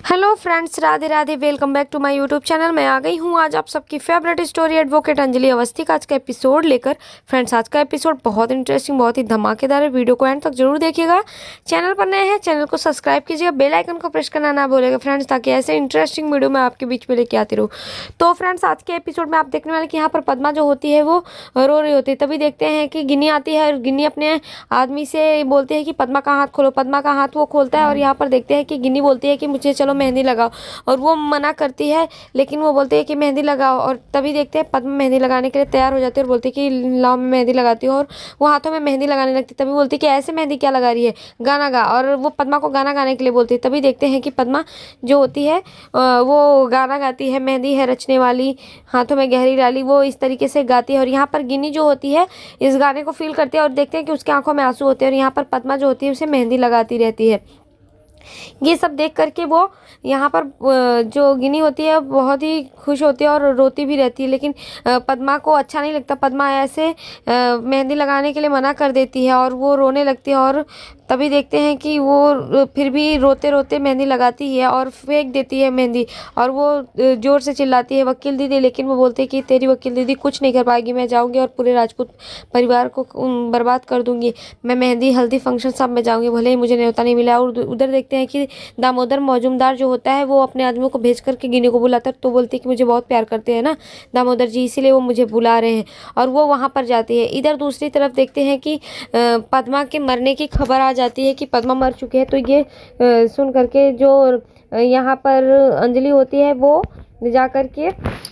Hello friends, Radhe Radhe. Welcome back to my YouTube channel. मैं आ गई हूँ आज आप सबकी favourite story advocate Anjali Awasthi का आज का एपिसोड लेकर। फ्रेंड्स, आज का एपिसोड बहुत इंटरेस्टिंग, बहुत ही धमाकेदार है। वीडियो को एंड तक जरूर देखिएगा। चैनल पर नए हैं, चैनल को सब्सक्राइब कीजिएगा, बेल आइकन को प्रेस करना ना भूलिएगा फ्रेंड्स, ताकि ऐसे इंटरेस्टिंग वीडियो मैं आपके बीच में लेके आती रहूँ। तो फ्रेंड्स, आज के एपिसोड में आप देखने वाले कि यहाँ पर पद्मा जो होती है वो रो रही होती है। तभी देखते हैं कि गिन्नी आती है और गिन्नी अपने आदमी से बोलते हैं कि पद्मा का हाथ खोलो। पद्मा का हाथ वो खोलता है और यहाँ पर देखते हैं कि गिन्नी बोलती है कि मुझे चलो मेहंदी लगाओ, और वो मना करती है, लेकिन वो बोलते हैं कि मेहंदी लगाओ। और तभी देखते हैं पद्मा मेहंदी लगाने के लिए तैयार हो जाती है और बोलती है कि लाओ मैं मेहंदी लगाती हूँ, और वो हाथों में मेहंदी लगाने लगती है। तभी बोलती है कि ऐसे मेहंदी क्या लगा रही है, गाना गा। और वो पद्मा को गाना गाने के लिए बोलती है। तभी देखते हैं कि पद्मा जो होती है वो गाना गाती है, मेहंदी है रचने वाली, हाथों में गहरी डाली, वो इस तरीके से गाती है। और यहाँ पर गिन्नी जो होती है इस गाने को फील करती है और देखते हैं कि उसकी आंखों में आंसू होते हैं, और यहाँ पर पद्मा जो होती है उसे मेहंदी लगाती रहती है। ये सब देख करके वो यहाँ पर जो गिनी होती है बहुत ही खुश होती है और रोती भी रहती है, लेकिन पद्मा को अच्छा नहीं लगता। पद्मा ऐसे मेहंदी लगाने के लिए मना कर देती है और वो रोने लगती है। और तभी देखते हैं कि वो फिर भी रोते रोते मेहंदी लगाती है और फेंक देती है मेहंदी, और वो ज़ोर से चिल्लाती है वकील दीदी। लेकिन वो बोलते हैं कि तेरी वकील दीदी कुछ नहीं कर पाएगी, मैं जाऊंगी और पूरे राजपूत परिवार को बर्बाद कर दूंगी। मैं मेहंदी हल्दी फंक्शन सब में जाऊंगी, भले ही मुझे न्योता नहीं मिला। और उधर देखते हैं कि दामोदर मौजूमदार जो होता है वो अपने आदमियों को भेज करके गिनी को बुलाता है। तो बोलती है कि मुझे बहुत प्यार करते हैं ना दामोदर जी, इसीलिए वो मुझे बुला रहे हैं, और वो वहाँ पर जाती है। इधर दूसरी तरफ देखते हैं कि पद्मा के मरने की खबर आ जाती है कि पद्मा मर चुकी है। तो ये सुन करके जो यहाँ पर अंजलि होती है वो जा करके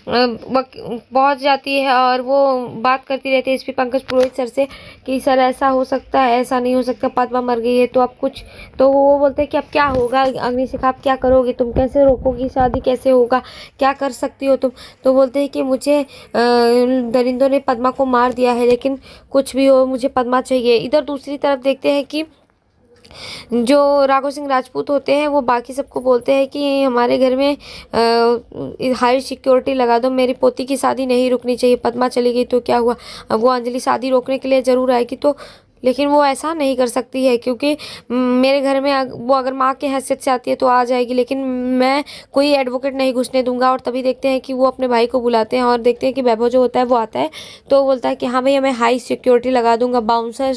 पहुंच जाती है और वो बात करती रहती है एसपी पंकज पुरोहित सर से कि सर ऐसा हो सकता है, ऐसा नहीं हो सकता, पद्मा मर गई है तो अब कुछ। तो वो बोलते हैं कि अब क्या होगा अग्निशिखा, आप क्या करोगे, तुम कैसे रोकोगी, शादी कैसे होगा, क्या कर सकती हो तुम। तो बोलते हैं कि मुझे दरिंदों ने पद्मा को मार दिया है, लेकिन कुछ भी हो मुझे पद्मा चाहिए। इधर दूसरी तरफ देखते हैं कि जो राघव सिंह राजपूत होते हैं वो बाकी सबको बोलते हैं कि हमारे घर में हाई सिक्योरिटी लगा दो, मेरी पोती की शादी नहीं रुकनी चाहिए। पद्मा चली गई तो क्या हुआ, अब वो अंजलि शादी रोकने के लिए ज़रूर आएगी, तो लेकिन वो ऐसा नहीं कर सकती है, क्योंकि मेरे घर में वो अगर माँ के हैसियत से आती है तो आ जाएगी, लेकिन मैं कोई एडवोकेट नहीं घुसने दूंगा। और तभी देखते हैं कि वो अपने भाई को बुलाते हैं और देखते हैं कि वैभव जो होता है वो आता है। तो वो बोलता है कि हाँ भैया मैं हाई सिक्योरिटी लगा दूंगा, बाउंसर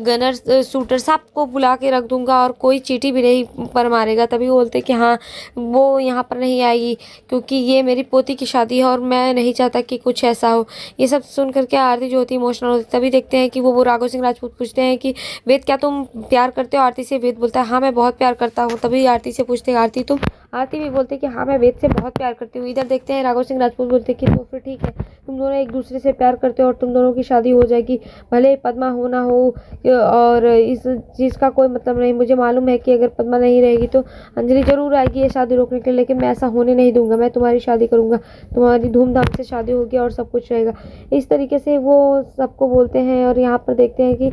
गनर शूटर सबको बुला के रख दूंगा और कोई चींटी भी नहीं पर मारेगा। तभी वो बोलते हैं कि हाँ वो यहाँ पर नहीं आएगी, क्योंकि ये मेरी पोती की शादी है और मैं नहीं चाहता कि कुछ ऐसा हो। ये सब सुन करके आरती जो होती है इमोशनल होती है। तभी देखते हैं कि वो राघव सिंह राजपूत पूछते हैं कि वेद क्या तुम प्यार करते हो आरती से। वेद बोलता है हाँ मैं बहुत प्यार करता हूँ। तभी आरती से पूछते हैं आरती तुम, आरती भी बोलते हैं कि हाँ मैं वेद से बहुत प्यार करती हूँ। इधर देखते हैं राघव सिंह राजपूत बोलते हैं कि तो फिर ठीक है, तुम दोनों एक दूसरे से प्यार करते हो और तुम दोनों की शादी हो जाएगी, भले पद्मा हो ना हो। और इस चीज़ का कोई मतलब नहीं, मुझे मालूम है कि अगर पद्मा नहीं रहेगी तो अंजलि जरूर आएगी ये शादी रोकने के लिए, लेकिन मैं ऐसा होने नहीं दूंगा, मैं तुम्हारी शादी करूंगा, तुम्हारी धूमधाम से शादी होगी और सब कुछ रहेगा। इस तरीके से वो सबको बोलते हैं। और यहाँ पर देखते हैं कि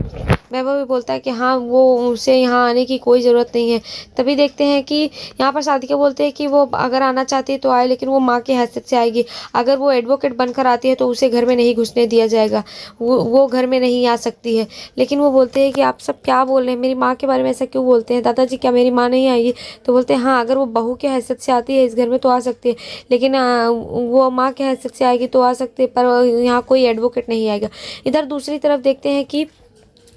वैभव भी बोलता है कि हाँ वो उसे यहाँ आने की कोई ज़रूरत नहीं है। तभी देखते हैं कि यहाँ पर सादिका बोलते हैं कि वो अगर आना चाहती है तो आए, लेकिन वो माँ की हैसियत से आएगी। अगर वो एडवोकेट बनकर आती है तो उसे घर में नहीं घुसने दिया जाएगा, वो घर में नहीं आ सकती है। लेकिन वो बोलते हैं कि आप सब क्या बोल रहे हैं, मेरी माँ के बारे में ऐसा क्यों बोलते हैं दादाजी, क्या मेरी माँ नहीं आएगी। तो बोलते हैं हाँ अगर वो बहू की हैसियत से आती है इस घर में तो आ सकती है, लेकिन वो माँ की हैसियत से आएगी तो आ सकती है, पर यहाँ कोई एडवोकेट नहीं आएगा। इधर दूसरी तरफ देखते हैं कि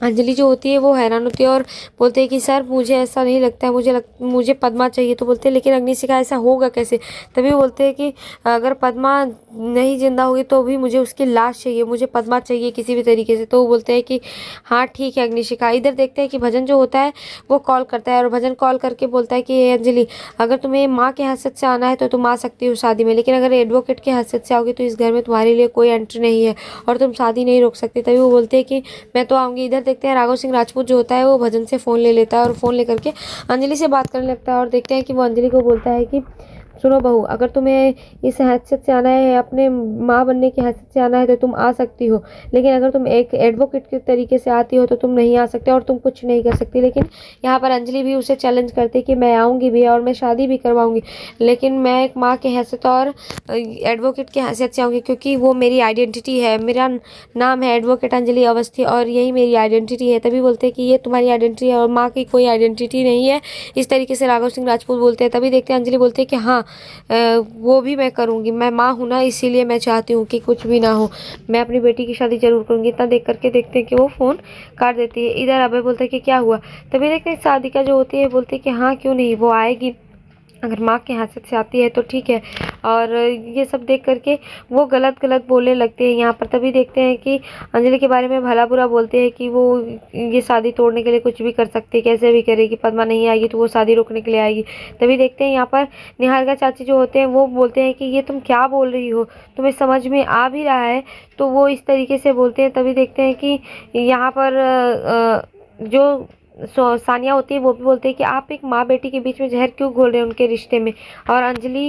अंजलि जो होती है वो हैरान होती है और बोलते हैं कि सर मुझे ऐसा नहीं लगता है, मुझे पद्मा चाहिए। तो बोलते हैं लेकिन अग्निशिखा ऐसा होगा कैसे। तभी बोलते हैं कि अगर पद्मा नहीं जिंदा होगी तो भी मुझे उसकी लाश चाहिए, मुझे पद्मा चाहिए किसी भी तरीके से। तो वो बोलते हैं कि हाँ ठीक है अग्निशिखा। इधर देखते हैं कि भजन जो होता है वो कॉल करता है और भजन कॉल करके बोलता है कि अंजलि अगर तुम्हें माँ के हैसियत से आना है तो तुम आ सकती हो शादी में, लेकिन अगर एडवोकेट की हैसियत से आओगी तो इस घर में तुम्हारे लिए कोई एंट्री नहीं है और तुम शादी नहीं रोक सकती। तभी वो बोलते हैं कि मैं तो आऊँगी। इधर देखते हैं राघव सिंह राजपूत जो होता है वो भजन से फ़ोन ले लेता है और फ़ोन लेकर के अंजलि से बात करने लगता है। और देखते हैं कि वो अंजलि को बोलता है कि सुनो बहू, अगर तुम्हें इस हैसियत से आना है, अपने माँ बनने की हैसियत से आना है तो तुम आ सकती हो, लेकिन अगर तुम एक एडवोकेट के तरीके से आती हो तो तुम नहीं आ सकते और तुम कुछ नहीं कर सकती। लेकिन यहाँ पर अंजलि भी उसे चैलेंज करती कि मैं आऊँगी भी और मैं शादी भी करवाऊँगी, लेकिन मैं एक माँ की हैसियत और एडवोकेट की हैसियत से आऊँगी, क्योंकि वो मेरी आइडेंटिटी है। मेरा नाम है एडवोकेट अंजलि अवस्थी और यही मेरी आइडेंटिटी है। तभी बोलते हैं कि ये तुम्हारी आइडेंटिटी है और माँ की कोई आइडेंटिटी नहीं है। इस तरीके से राघव सिंह राजपूत बोलते हैं। तभी देखते हैं अंजलि बोलती है कि हाँ, वो भी मैं करूँगी, मैं माँ हूँ ना, इसीलिए मैं चाहती हूँ कि कुछ भी ना हो, मैं अपनी बेटी की शादी जरूर करूँगी। इतना देख करके देखते हैं कि वो फ़ोन काट देती है। इधर अभय बोलता है कि क्या हुआ। तभी देखते हैं सादिका जो होती है बोलती है कि हाँ क्यों नहीं, वो आएगी, अगर माँ की हैसियत से आती है तो ठीक है। और ये सब देख करके वो गलत गलत बोलने लगते हैं यहाँ पर। तभी देखते हैं कि अंजलि के बारे में भला बुरा बोलते हैं कि वो ये शादी तोड़ने के लिए कुछ भी कर सकती है, कैसे भी करेगी, पद्मा नहीं आएगी तो वो शादी रोकने के लिए आएगी। तभी देखते हैं यहाँ पर निहारिका चाची जो होते हैं वो बोलते हैं कि ये तुम क्या बोल रही हो, तुम्हें समझ में आ भी रहा है, तो वो इस तरीके से बोलते हैं। तभी देखते हैं कि यहाँ पर जो सानिया होती है वो भी बोलती है कि आप एक माँ बेटी के बीच में जहर क्यों घोल रहे हैं उनके रिश्ते में। और अंजलि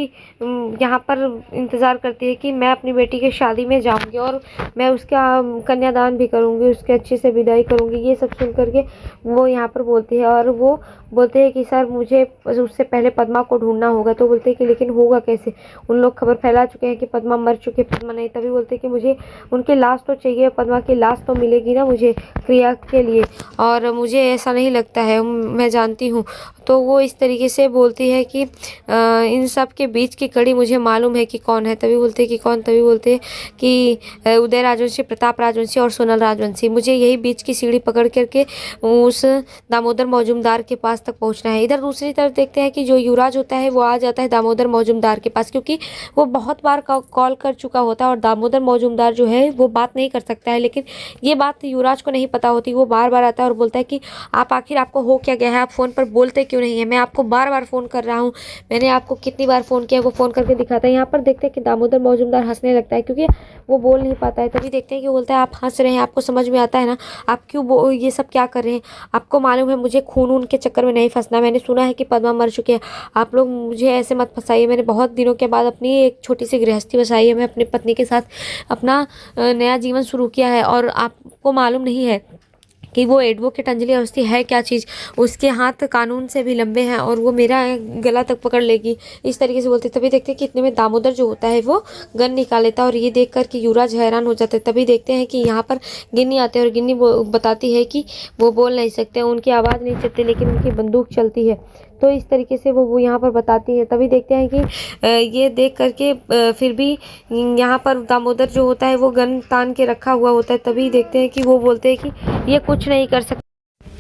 यहाँ पर इंतज़ार करती है कि मैं अपनी बेटी की शादी में जाऊँगी और मैं उसका कन्यादान भी करूँगी, उसके अच्छे से विदाई करूँगी। ये सब सुन करके वो यहाँ पर बोलती है और वो बोलते हैं कि सर मुझे उससे पहले पद्मा को ढूंढना होगा। तो बोलते हैं कि लेकिन होगा कैसे, उन लोग खबर फैला चुके हैं कि पद्मा मर चुकी है, पद्मा नहीं। तभी बोलते हैं कि मुझे उनकी लाश तो चाहिए, पद्मा की लाश तो मिलेगी ना मुझे क्रिया के लिए, और मुझे ऐसा नहीं लगता है, मैं जानती हूँ। तो वो इस तरीके से बोलती है कि इन सब के बीच की कड़ी मुझे मालूम है कि कौन है। तभी बोलते हैं कि कौन। तभी बोलते हैं कि उदय राजवंशी, प्रताप राजवंशी और सोनल राजवंशी, मुझे यही बीच की सीढ़ी पकड़ करके उस दामोदर मौजूमदार के पास तक पहुंचना है। इधर दूसरी तरफ देखते हैं कि जो युवराज होता है वो आ जाता है दामोदर मौजूमदार के पास, क्योंकि वो बहुत बार कॉल कर चुका होता है और दामोदर मौजूमदार जो है वो बात नहीं कर सकता है। लेकिन ये बात युवराज को नहीं पता होती। वो बार बार आता है और बोलता है कि आप आखिर आपको हो क्या गया है, आप फ़ोन पर बोलते क्यों नहीं है, मैं आपको बार बार फ़ोन कर रहा हूँ, मैंने आपको कितनी बार फ़ोन किया। वो फ़ोन करके दिखाता है। यहाँ पर देखते हैं कि दामोदर मौजूमदार हंसने लगता है, क्योंकि वो बोल नहीं पाता है। तभी देखते हैं कि बोलता है आप हंस रहे हैं, आपको समझ में आता है ना, आप क्यों ये सब क्या कर रहे हैं, आपको मालूम है मुझे खून उनके चक्कर में नहीं फंसना। मैंने सुना है कि पद्मा मर चुकी है, आप लोग मुझे ऐसे मत फंसाइए। मैंने बहुत दिनों के बाद अपनी एक छोटी सी गृहस्थी बसाई है, मैं अपनी पत्नी के साथ अपना नया जीवन शुरू किया है, और आपको मालूम नहीं है कि वो एडवोकेट अंजलि अवस्थी है क्या चीज़। उसके हाथ कानून से भी लंबे हैं और वो मेरा गला तक पकड़ लेगी, इस तरीके से बोलते। तभी देखते हैं कि इतने में दामोदर जो होता है वो गन निकाल लेता है और ये देख कर कि युवराज हैरान हो जाते हैं। तभी देखते हैं कि यहाँ पर गिन्नी आते हैं और गिन्नी बताती है कि वो बोल नहीं सकते, उनकी आवाज़ नहीं चलती, लेकिन उनकी बंदूक चलती है। तो इस तरीके से वो यहाँ पर बताती है। तभी देखते हैं कि ये देख करके फिर भी यहाँ पर दामोदर जो होता है वो गन तान के रखा हुआ होता है। तभी देखते हैं कि वो बोलते हैं कि ये कुछ नहीं कर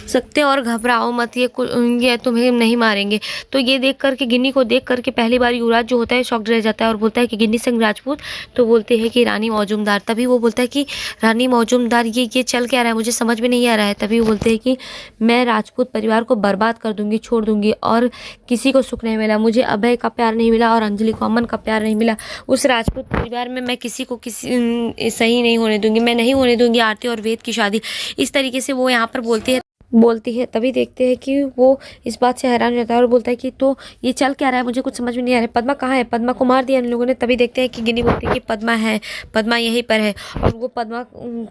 सकते और घबराओ मत, ये तुम्हें नहीं मारेंगे। तो ये देख करके गिन्नी को देख करके पहली बार युवराज जो होता है शॉक्ड रह जाता है और बोलता है कि गिन्नी सिंह राजपूत। तो बोलते हैं कि रानी मौजूमदार। तभी वो बोलता है कि रानी मौजूमदार ये चल क्या रहा है, मुझे समझ में नहीं आ रहा है। तभी वो बोलते हैं कि मैं राजपूत परिवार को बर्बाद कर दूंगी, छोड़ दूंगी, और किसी को सुख नहीं मिला, मुझे अभय का प्यार नहीं मिला और अंजलि को अमन का प्यार नहीं मिला। उस राजपूत परिवार में मैं किसी को किसी सही नहीं होने दूंगी, मैं नहीं होने दूंगी आरती और वेद की शादी। इस तरीके से वो यहाँ पर बोलती है। तभी देखते हैं कि वो इस बात से हैरान रहता है और बोलता है कि तो ये चल क्या रहा है, मुझे कुछ समझ में नहीं आ रहा है, पद्मा कहाँ है, पद्मा को मार दिया इन लोगों ने। तभी देखते हैं कि गिन्नी बोलती है कि पद्मा है, पद्मा यहीं पर है, और वो पद्मा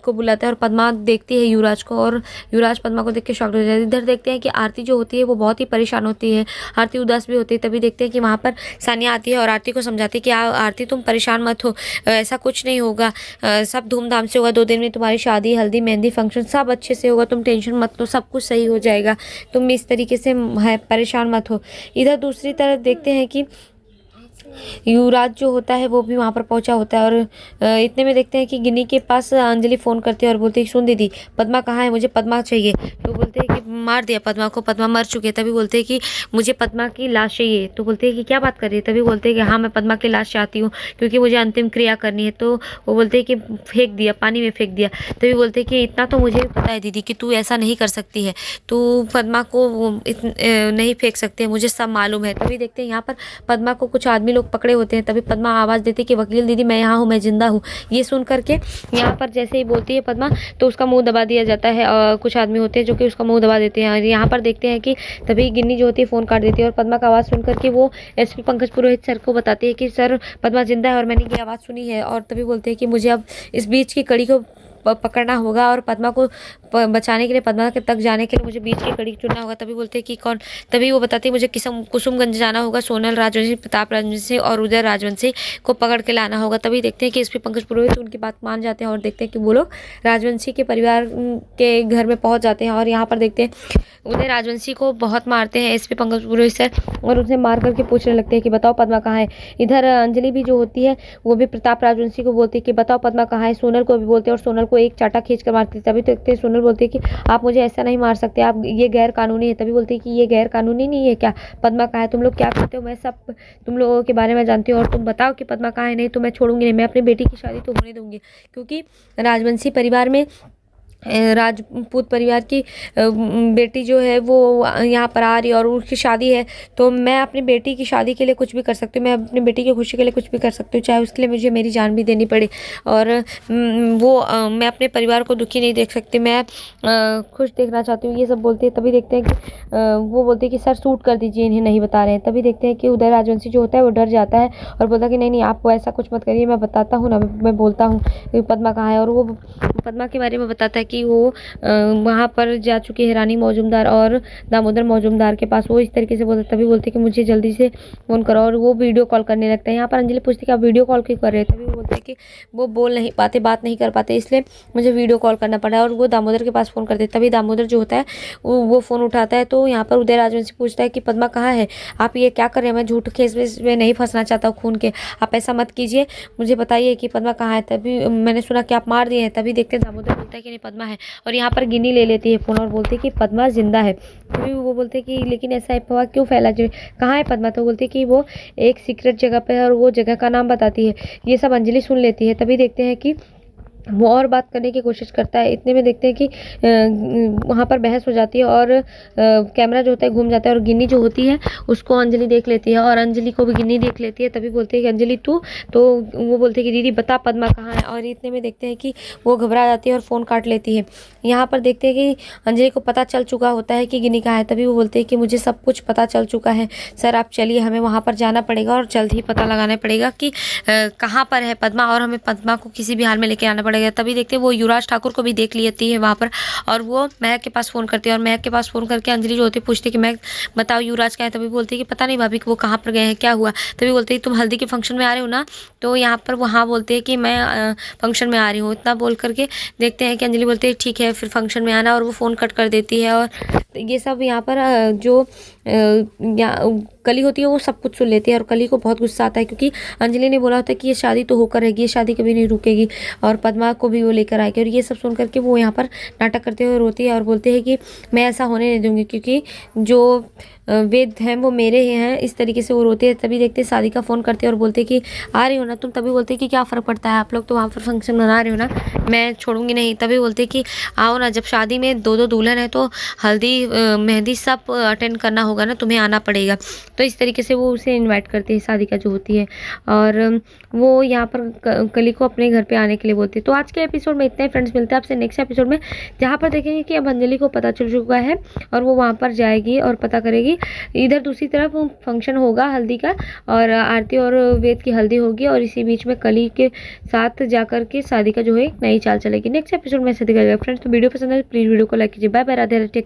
को बुलाता है और पद्मा देखती है युवराज को और युवराज पद्मा को देख के शॉक्ड हो जाता है। इधर देखते हैं कि आरती जो होती है वो बहुत ही परेशान होती है, आरती उदास भी होती है। तभी देखते हैं कि वहाँ पर सानिया आती है और आरती को समझाती है कि आरती तुम परेशान मत हो, ऐसा कुछ नहीं होगा, सब धूमधाम से होगा, 2 दिन में तुम्हारी शादी, हल्दी, मेहंदी, फंक्शन सब अच्छे से होगा, तुम टेंशन मत लो, सब कुछ सही हो जाएगा, तुम इस तरीके से परेशान मत हो। इधर दूसरी तरफ देखते हैं कि युवराज जो होता है वो भी वहाँ पर पहुँचा होता है और इतने में देखते हैं कि गिन्नी के पास अंजलि फ़ोन करती है और बोलती है सुन दीदी, पद्मा कहाँ है, मुझे पद्मा चाहिए। तो बोलते हैं कि मार दिया पद्मा को, पद्मा मर चुकी है। तभी बोलते हैं कि मुझे पद्मा की लाश चाहिए। तो बोलते हैं कि क्या बात कर रही है। तभी बोलते हैं कि हाँ मैं पद्मा की लाश चाहती हूँ क्योंकि मुझे अंतिम क्रिया करनी है। तो वो बोलते हैं कि फेंक दिया, पानी में फेंक दिया। तभी बोलते हैं कि इतना तो मुझे भी पता है दीदी कि तू ऐसा नहीं कर सकती है, तू पद्मा को नहीं फेंक सकती है, मुझे सब मालूम है। तभी देखते हैं यहाँ पर पद्मा को कुछ आदमी आदमी लोग पकड़े होते हैं। तभी पद्मा आवाज़ देती है कि वकील दीदी मैं यहाँ हूँ, मैं जिंदा हूँ। ये सुन करके यहाँ पर जैसे ही बोलती है पद्मा तो उसका मुंह दबा दिया जाता है। और कुछ आदमी होते हैं जो कि उसका मुंह दबा देते हैं। और यहाँ पर देखते हैं कि तभी गिन्नी जो होती है फ़ोन काट देती है और पद्मा का आवाज़ सुन करके वो एसपी पंकज पुरोहित सर को बताती है कि सर पद्मा जिंदा है और मैंने ये आवाज़ सुनी है। और तभी बोलते हैं कि मुझे अब इस बीच की कड़ी को पकड़ना होगा और पद्मा को बचाने के लिए, पद्मा के तक जाने के लिए मुझे बीच की कड़ी चुनना होगा। तभी बोलते हैं कि कौन, तभी वो बताती है मुझे कुसुमगंज जाना होगा, सोनल राजवंशी, प्रताप राजवंशी और उदय राजवंशी को पकड़ के लाना होगा। तभी देखते हैं कि एसपी पंकज पुरोहित उनकी बात मान जाते हैं और देखते हैं कि वो लोग राजवंशी के परिवार के घर में पहुंच जाते हैं। और यहाँ पर देखते हैं उदय राजवंशी को बहुत मारते हैं एसपी पंकज पुरोहित सर और उसे मार करके पूछने लगते हैं कि बताओ पद्मा कहाँ है। इधर अंजलि भी जो होती है वो भी प्रताप राजवंशी को बोलती है कि बताओ पद्मा कहाँ है। सोनल को भी बोलते हैं और सोनल को एक चाटा खींच कर मारती है। तभी देखते हैं सोनल बोलती है कि आप मुझे ऐसा नहीं मार सकते, आप ये गैर कानूनी है। तभी बोलती है कि ये गैर कानूनी नहीं है क्या, पद्मा कहाँ है, तुम लोग क्या करते हो, मैं सब तुम लोगों के बारे में जानती हूँ और तुम बताओ कि पद्मा कहाँ है, नहीं तो मैं छोड़ूंगी नहीं, मैं अपनी बेटी की शादी तो होने दूंगी। क्योंकि राजवंशी परिवार में राजपूत परिवार की बेटी जो है वो यहाँ पर आ रही है और उसकी शादी है, तो मैं अपनी बेटी की शादी के लिए कुछ भी कर सकती हूँ, मैं अपनी बेटी की खुशी के लिए कुछ भी कर सकती हूँ, चाहे उसके लिए मुझे मेरी जान भी देनी पड़े। और मैं अपने परिवार को दुखी नहीं देख सकती, मैं खुश देखना चाहती हूँ, ये सब बोलती है। तभी देखते हैं कि वो बोलती है कि सर शूट कर दीजिए, इन्हें नहीं बता रहे हैं। तभी देखते हैं कि उदय राजवंशी जो होता है वो डर जाता है और बोलता है कि नहीं नहीं आप ऐसा कुछ मत करिए, मैं बताता हूँ ना, मैं बोलता हूँ पद्मा कहाँ है। और वो पद्मा के बारे में बताता है कि वो वहाँ पर जा चुकी है रानी मौजूमदार और दामोदर मौजूमदार के पास। वो इस तरीके से बोलते, तभी बोलते कि मुझे जल्दी से फ़ोन करो और वो वीडियो कॉल करने लगता है। यहाँ पर अंजलि पूछती कि आप वीडियो कॉल क्यों कर रहे हैं। तभी वो बोलते हैं कि वो बोल नहीं पाते, बात नहीं कर पाते, इसलिए मुझे वीडियो कॉल करना पड़ा। और वो दामोदर के पास फ़ोन करते, तभी दामोदर जो होता है वो फ़ोन उठाता है। तो यहाँ पर उदय राजवंशी पूछता है कि पद्मा कहाँ है, आप ये क्या कर रहे हैं, मैं झूठ केस में नहीं फंसना चाहता हूँ खून के, आप ऐसा मत कीजिए, मुझे बताइए कि पद्मा कहाँ है। तभी मैंने सुना कि आप मार दिए हैं। तभी देखते हैं दामोदर बोलता है कि नहीं पद्मा है। और यहाँ पर गिन्नी ले लेती है फ़ोन और बोलती है कि पद्मा जिंदा है। तभी वो बोलते हैं कि लेकिन ऐसा अफवाह क्यों फैला, जो कहाँ है पद्मा। तो बोलती है कि वो एक सीक्रेट जगह पे है और वो जगह का नाम बताती है। ये सब अंजलि सुन लेती है। तभी देखते हैं कि वो और बात करने की कोशिश करता है। इतने में देखते हैं कि वहाँ पर बहस हो जाती है और कैमरा जो होता है घूम जाता है और गिन्नी जो होती है उसको अंजलि देख लेती है और अंजलि को भी गिन्नी देख लेती है। तभी बोलते हैं कि अंजलि तू, तो वो बोलते हैं कि दीदी बता पद्मा कहाँ है। और इतने में देखते हैं कि वो घबरा जाती है और फ़ोन काट लेती है। यहाँ पर देखते हैं कि अंजलि को पता चल चुका होता है कि गिन्नी कहाँ है। तभी वो बोलते हैं कि मुझे सब कुछ पता चल चुका है सर, आप चलिए, हमें वहाँ पर जाना पड़ेगा और जल्द ही पता लगाना पड़ेगा कि कहाँ पर है पद्मा और हमें पद्मा को किसी भी हाल में लेके आना पड़ेगा। तभी देखते हैं वो युवराज ठाकुर को भी देख लेती है वहाँ पर और वो महक के पास फ़ोन करती है और महक के पास फ़ोन करके अंजलि जो होती है पूछती है कि महक बताओ युवराज क्या है। तभी बोलती है कि पता नहीं भाभी वो कहाँ पर गए हैं, क्या हुआ। तभी बोलती है तुम हल्दी के फंक्शन में आ रहे हो ना। तो यहाँ पर वहाँ बोलते हैं कि मैं फंक्शन में आ रही हूँ। इतना बोल करके देखते हैं कि अंजलि बोलती है ठीक है फिर फंक्शन में आना और वो फ़ोन कट कर देती है। और ये सब यहाँ पर जो कली होती है वो सब कुछ सुन लेती है और कली को बहुत गुस्सा आता है क्योंकि अंजलि ने बोला होता है कि ये शादी तो होकर रहेगी, ये शादी कभी नहीं रुकेगी और पद्मा को भी वो लेकर आएगी। और ये सब सुन करके वो यहाँ पर नाटक करते हुए रोती है और बोलते हैं कि मैं ऐसा होने नहीं दूंगी क्योंकि जो वेद हैं वो मेरे ही हैं। इस तरीके से वो रोते हैं। तभी देखते शादी का फ़ोन करते हैं और बोलते हैं कि आ रही हो ना तुम। तभी बोलते हैं कि क्या फ़र्क पड़ता है, आप लोग तो वहाँ पर फंक्शन मना रहे हो ना, मैं छोड़ूंगी नहीं। तभी बोलते हैं कि आओ ना, जब शादी में दो दुल्हन है तो हल्दी मेहंदी सब अटेंड करना होगा ना, तुम्हें आना पड़ेगा। तो इस तरीके से वो उसे इन्वाइट करते हैं शादी का जो होती है और वो यहाँ पर कली को अपने घर पे आने के लिए बोलती है। तो आज के एपिसोड में इतना ही फ्रेंड्स, मिलते हैं आपसे नेक्स्ट एपिसोड में जहाँ पर देखेंगे कि अब अंजलि को पता चल चुका है और वो वहाँ पर जाएगी और पता करेगी। इधर दूसरी तरफ फंक्शन होगा हल्दी का और आरती और वेद की हल्दी होगी और इसी बीच में कली के साथ जाकर के शादी का जो है नई चाल चलेगी। नेक्स्ट एपिसोड में ऐसे दिखाया जाएगा फ्रेंड्स। तो वीडियो पसंद है प्लीज़ वीडियो को लाइक कीजिए। Bye bye, Radhe Radhe.